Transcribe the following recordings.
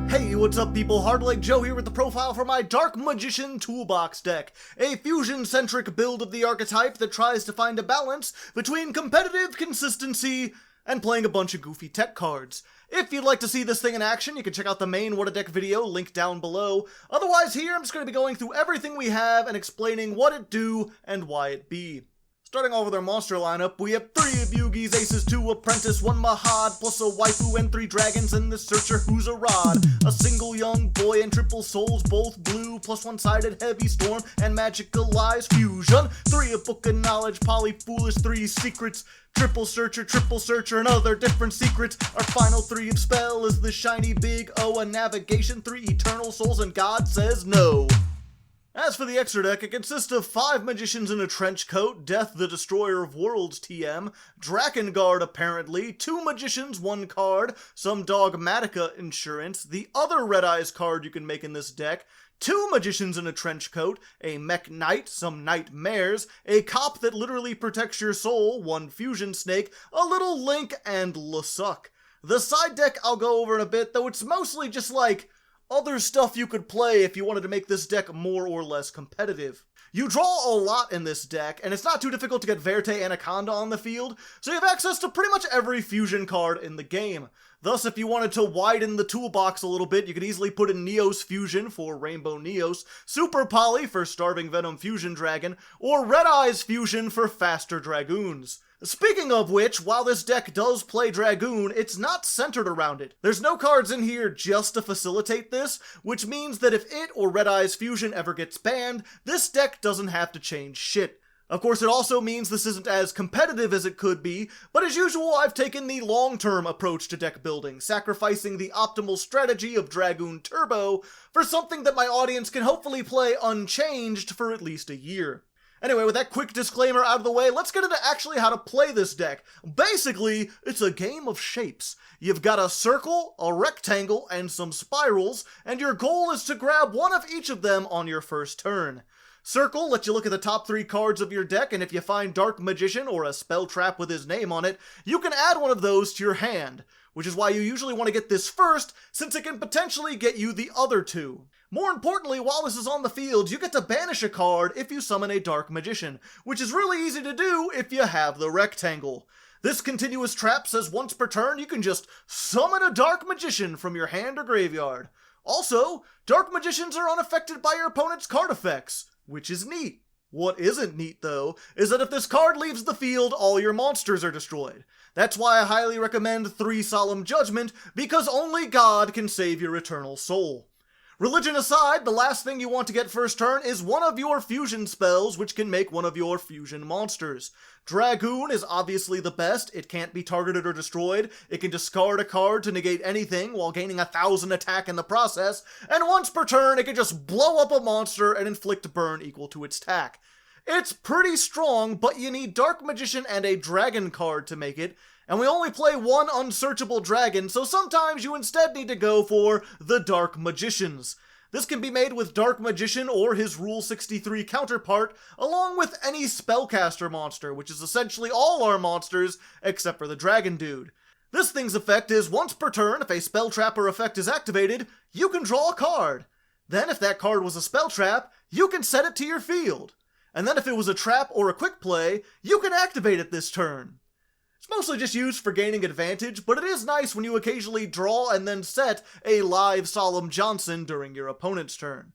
Hey, what's up people? Hardleg Joe here with the profile for my Dark Magician Toolbox deck, a fusion-centric build of the archetype that tries to find a balance between competitive consistency and playing a bunch of goofy tech cards. If you'd like to see this thing in action, you can check out the main What a Deck video, linked down below. Otherwise, here I'm just going to be going through everything we have and explaining what it do and why it be. Starting off with our monster lineup, we have 3 of Yugi's Aces, 2 Apprentice, 1 Mahad, plus a Waifu and 3 Dragons, and the Searcher who's a Rod. A single Young Boy and triple Souls, both blue, plus one-sided Heavy Storm and Magical Eyes Fusion. 3 of Book of Knowledge, Poly Foolish, 3 Secrets, triple Searcher, and other different secrets. Our final 3 of Spell is the Shiny Big O, a Navigation, 3 Eternal Souls, and God Says No. As for the extra deck, it consists of 5 Magicians in a Trench Coat, Death the Destroyer of Worlds TM, Drakengard apparently, 2 Magicians, 1 card, some Dogmatica insurance, the other Red Eyes card you can make in this deck, 2 Magicians in a Trench Coat, a Mech Knight, some Nightmares, a Cop that literally protects your soul, 1 Fusion Snake, a little Link, and Lasuk. The side deck I'll go over in a bit, though it's mostly just like other stuff you could play if you wanted to make this deck more or less competitive. You draw a lot in this deck, and it's not too difficult to get Verte Anaconda on the field, so you have access to pretty much every fusion card in the game. Thus, if you wanted to widen the toolbox a little bit, you could easily put in Neos Fusion for Rainbow Neos, Super Poly for Starving Venom Fusion Dragon, or Red Eyes Fusion for Faster Dragoons. Speaking of which, while this deck does play Dragoon, it's not centered around it. There's no cards in here just to facilitate this, which means that if it or Red Eyes Fusion ever gets banned, this deck doesn't have to change shit. Of course, it also means this isn't as competitive as it could be, but as usual, I've taken the long-term approach to deck building, sacrificing the optimal strategy of Dragoon Turbo for something that my audience can hopefully play unchanged for at least a year. Anyway, with that quick disclaimer out of the way, let's get into actually how to play this deck. Basically, it's a game of shapes. You've got a circle, a rectangle, and some spirals, and your goal is to grab one of each of them on your first turn. Circle lets you look at the top 3 cards of your deck, and if you find Dark Magician or a spell trap with his name on it, you can add one of those to your hand, which is why you usually want to get this first, since it can potentially get you the other 2. More importantly, while this is on the field, you get to banish a card if you summon a Dark Magician, which is really easy to do if you have the rectangle. This continuous trap says once per turn you can just summon a Dark Magician from your hand or graveyard. Also, Dark Magicians are unaffected by your opponent's card effects, which is neat. What isn't neat, though, is that if this card leaves the field, all your monsters are destroyed. That's why I highly recommend 3 Solemn Judgment, because only God can save your eternal soul. Religion aside, the last thing you want to get first turn is one of your fusion spells, which can make one of your fusion monsters. Dragoon is obviously the best. It can't be targeted or destroyed. It can discard a card to negate anything while gaining 1,000 attack in the process, and once per turn it can just blow up a monster and inflict burn equal to its attack. It's pretty strong, but you need Dark Magician and a Dragon card to make it, and we only play 1 unsearchable dragon, so sometimes you instead need to go for the Dark Magicians. This can be made with Dark Magician or his Rule 63 counterpart, along with any spellcaster monster, which is essentially all our monsters except for the Dragon Dude. This thing's effect is once per turn, if a spell trap or effect is activated, you can draw a card. Then if that card was a spell trap, you can set it to your field. And then if it was a trap or a quick play, you can activate it this turn. It's mostly just used for gaining advantage, but it is nice when you occasionally draw and then set a live Solemn Johnson during your opponent's turn.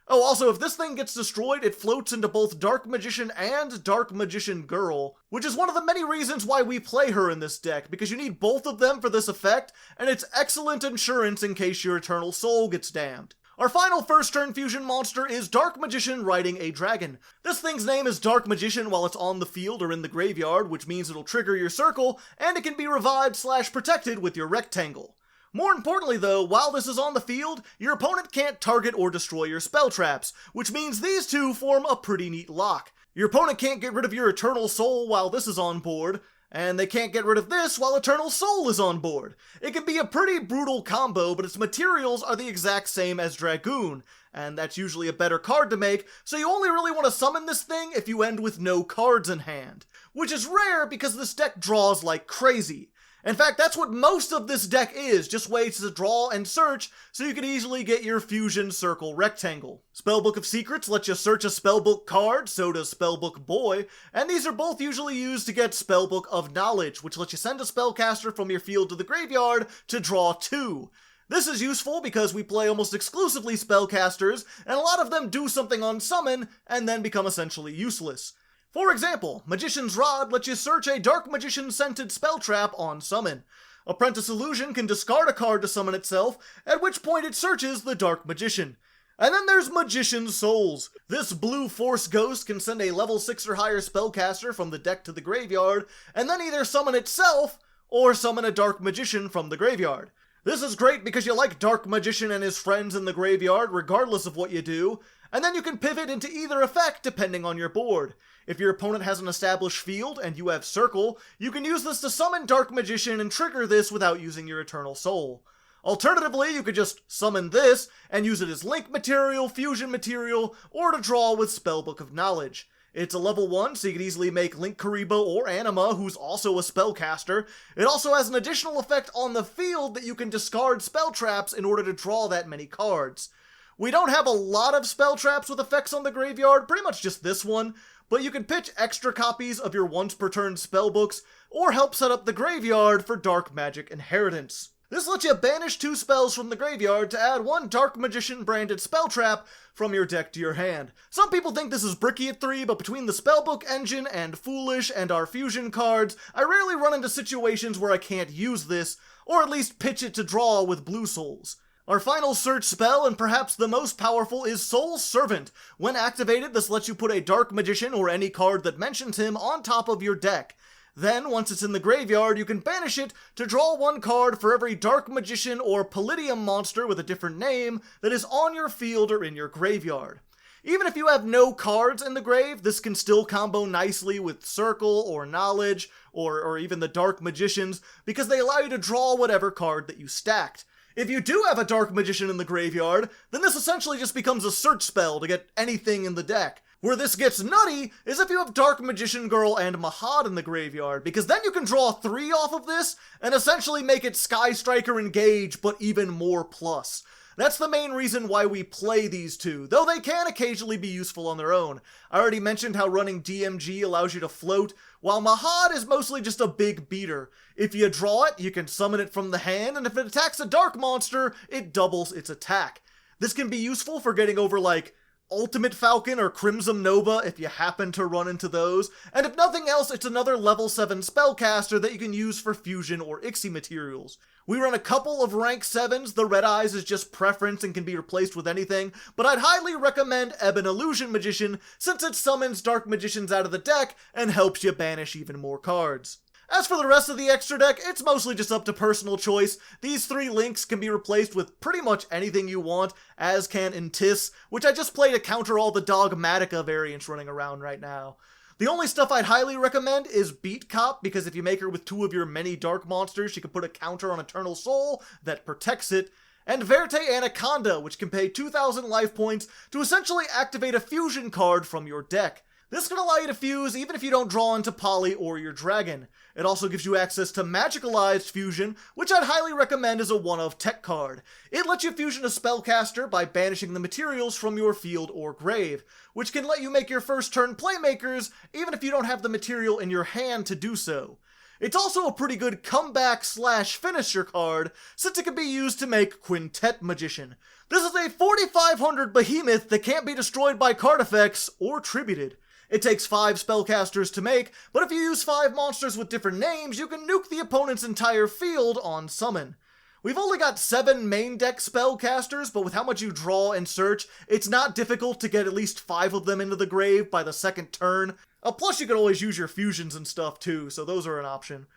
Oh, also, if this thing gets destroyed, it floats into both Dark Magician and Dark Magician Girl, which is one of the many reasons why we play her in this deck, because you need both of them for this effect, and it's excellent insurance in case your Eternal Soul gets damned. Our final first turn fusion monster is Dark Magician riding a dragon. This thing's name is Dark Magician while it's on the field or in the graveyard, which means it'll trigger your circle, and it can be revived/protected with your rectangle. More importantly though, while this is on the field, your opponent can't target or destroy your spell traps, which means these two form a pretty neat lock. Your opponent can't get rid of your Eternal Soul while this is on board, and they can't get rid of this while Eternal Soul is on board. It can be a pretty brutal combo, but its materials are the exact same as Dragoon, and that's usually a better card to make, so you only really want to summon this thing if you end with no cards in hand. Which is rare because this deck draws like crazy. In fact, that's what most of this deck is, just ways to draw and search so you can easily get your fusion circle rectangle. Spellbook of Secrets lets you search a spellbook card, so does Spellbook Boy, and these are both usually used to get Spellbook of Knowledge, which lets you send a spellcaster from your field to the graveyard to draw 2. This is useful because we play almost exclusively spellcasters, and a lot of them do something on summon and then become essentially useless. For example, Magician's Rod lets you search a Dark Magician-scented spell trap on summon. Apprentice Illusion can discard a card to summon itself, at which point it searches the Dark Magician. And then there's Magician's Souls. This blue Force Ghost can send a level 6 or higher spellcaster from the deck to the graveyard, and then either summon itself, or summon a Dark Magician from the graveyard. This is great because you like Dark Magician and his friends in the graveyard regardless of what you do, and then you can pivot into either effect depending on your board. If your opponent has an established field and you have Circle, you can use this to summon Dark Magician and trigger this without using your Eternal Soul. Alternatively, you could just summon this and use it as link material, fusion material, or to draw with Spellbook of Knowledge. It's a level 1, so you can easily make Link Karibo or Anima, who's also a spellcaster. It also has an additional effect on the field that you can discard spell traps in order to draw that many cards. We don't have a lot of spell traps with effects on the graveyard, pretty much just this one, but you can pitch extra copies of your once per turn spellbooks, or help set up the graveyard for Dark Magic Inheritance. This lets you banish 2 spells from the graveyard to add 1 Dark Magician branded spell trap from your deck to your hand. Some people think this is bricky at 3, but between the Spellbook engine and Foolish and our fusion cards, I rarely run into situations where I can't use this, or at least pitch it to draw with Blue Souls. Our final search spell, and perhaps the most powerful, is Soul Servant. When activated, this lets you put a Dark Magician or any card that mentions him on top of your deck. Then, once it's in the graveyard, you can banish it to draw 1 card for every Dark Magician or Palladium monster with a different name that is on your field or in your graveyard. Even if you have no cards in the grave, this can still combo nicely with Circle or Knowledge or even the Dark Magicians because they allow you to draw whatever card that you stacked. If you do have a Dark Magician in the graveyard, then this essentially just becomes a search spell to get anything in the deck. Where this gets nutty is if you have Dark Magician Girl and Mahad in the graveyard, because then you can draw 3 off of this and essentially make it Sky Striker Engage, but even more plus. That's the main reason why we play these two, though they can occasionally be useful on their own. I already mentioned how running DMG allows you to float, while Mahad is mostly just a big beater. If you draw it, you can summon it from the hand, and if it attacks a dark monster, it doubles its attack. This can be useful for getting over, like, Ultimate Falcon or Crimson Nova if you happen to run into those, and if nothing else, it's another level 7 spellcaster that you can use for fusion or Ixie materials. We run a couple of rank 7s, the Red Eyes is just preference and can be replaced with anything, but I'd highly recommend Ebon Illusion Magician since it summons Dark Magicians out of the deck and helps you banish even more cards. As for the rest of the extra deck, it's mostly just up to personal choice. These 3 links can be replaced with pretty much anything you want, as can Intis, which I just play to counter all the Dogmatica variants running around right now. The only stuff I'd highly recommend is Beat Cop, because if you make her with 2 of your many dark monsters, she can put a counter on Eternal Soul that protects it, and Verte Anaconda, which can pay 2,000 life points to essentially activate a fusion card from your deck. This can allow you to fuse even if you don't draw into Poly or your dragon. It also gives you access to Magicalized Fusion, which I'd highly recommend as a one-of tech card. It lets you fusion a spellcaster by banishing the materials from your field or grave, which can let you make your first turn playmakers even if you don't have the material in your hand to do so. It's also a pretty good comeback/finisher card, since it can be used to make Quintet Magician. This is a 4,500 behemoth that can't be destroyed by card effects or tributed. It takes 5 spellcasters to make, but if you use 5 monsters with different names, you can nuke the opponent's entire field on summon. We've only got 7 main deck spellcasters, but with how much you draw and search, it's not difficult to get at least 5 of them into the grave by the second turn. Plus you can always use your fusions and stuff too, so those are an option.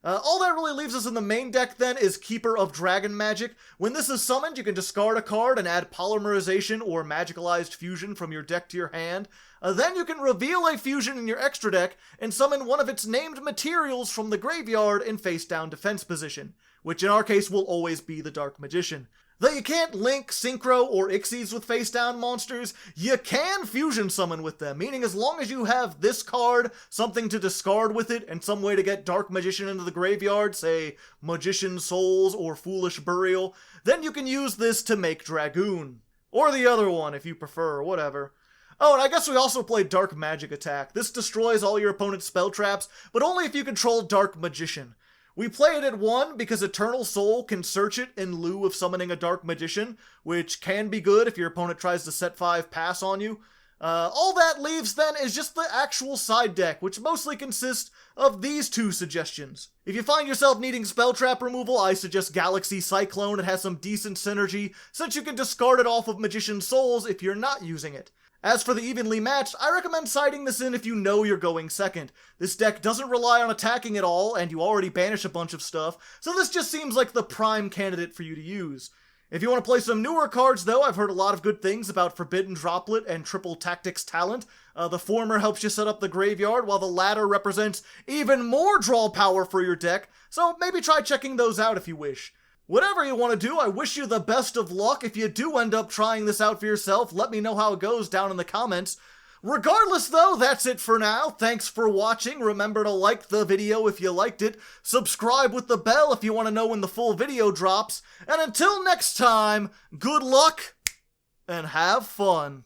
All that really leaves us in the main deck then is Keeper of Dragon Magic. When this is summoned, you can discard a card and add Polymerization or Magicalized Fusion from your deck to your hand. Then you can reveal a fusion in your extra deck and summon one of its named materials from the graveyard in face-down defense position, which in our case will always be the Dark Magician. Though you can't link, synchro, or Ixies with face-down monsters, you can fusion summon with them, meaning as long as you have this card, something to discard with it, and some way to get Dark Magician into the graveyard, say Magician Souls or Foolish Burial, then you can use this to make Dragoon. Or the other one, if you prefer, whatever. Oh, and I guess we also play Dark Magic Attack. This destroys all your opponent's spell traps, but only if you control Dark Magician. We play it at 1 because Eternal Soul can search it in lieu of summoning a Dark Magician, which can be good if your opponent tries to set 5 pass on you. All that leaves then is just the actual side deck, which mostly consists of these 2 suggestions. If you find yourself needing spell trap removal, I suggest Galaxy Cyclone. It has some decent synergy, since you can discard it off of Magician Souls if you're not using it. As for the evenly matched, I recommend siding this in if you know you're going second. This deck doesn't rely on attacking at all, and you already banish a bunch of stuff, so this just seems like the prime candidate for you to use. If you want to play some newer cards, though, I've heard a lot of good things about Forbidden Droplet and Triple Tactics Talent. The former helps you set up the graveyard, while the latter represents even more draw power for your deck, so maybe try checking those out if you wish. Whatever you want to do, I wish you the best of luck. If you do end up trying this out for yourself, let me know how it goes down in the comments. Regardless though, that's it for now. Thanks for watching. Remember to like the video if you liked it. Subscribe with the bell if you want to know when the full video drops. And until next time, good luck and have fun.